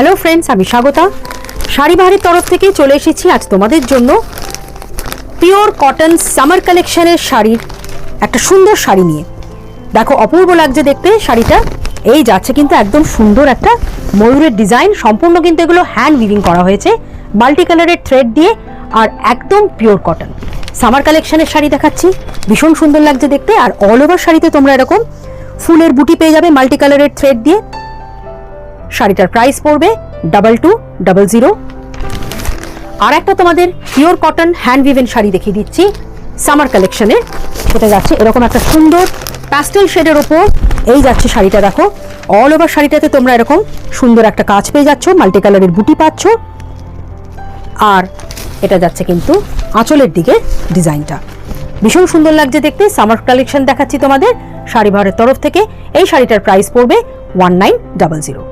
Hello friends, আমি স্বাগতা। শাড়ি বাহারের তরফ থেকে চলে এসেছি আজ তোমাদের জন্য পিওর কটন সামার কালেকশনের শাড়ির একটা সুন্দর শাড়ি নিয়ে। দেখো অপূর্ব লাগছে দেখতে শাড়িটা। এই যাচ্ছে কিন্তু একদম সুন্দর একটা ময়ূরের ডিজাইন, সম্পূর্ণ কিন্তু এগুলো হ্যান্ড উইভিং করা হয়েছে মাল্টি কালারের থ্রেড দিয়ে, আর একদম পিওর কটন সামার কালেকশনের শাড়ি দেখাচ্ছি। ভীষণ সুন্দর লাগছে দেখতে, আর অল ওভার শাড়িতে তোমরা এরকম ফুলের বুটি পেয়ে যাবে মাল্টি কালারের থ্রেড দিয়ে। শাড়িটার প্রাইস পড়বে 2200। আর একটা তোমাদের পিওর কটন হ্যান্ড উইভেন শাড়ি দেখিয়ে দিচ্ছি সামার কালেকশনের। এটা যাচ্ছে এরকম একটা সুন্দর প্যাস্টেল শেডের ওপর, এই যাচ্ছে শাড়িটা। দেখো অল ওভার শাড়িটাতে তোমরা এরকম সুন্দর একটা কাজ পেয়ে যাচ্ছ, মাল্টি কালারের বুটি পাচ্ছ। আর এটা যাচ্ছে কিন্তু আঁচলের দিকে ডিজাইনটা ভীষণ সুন্দর লাগছে দেখতে। সামার কালেকশন দেখাচ্ছি তোমাদের শাড়ি বাহারের তরফ থেকে। এই শাড়িটার প্রাইস পড়বে 1900।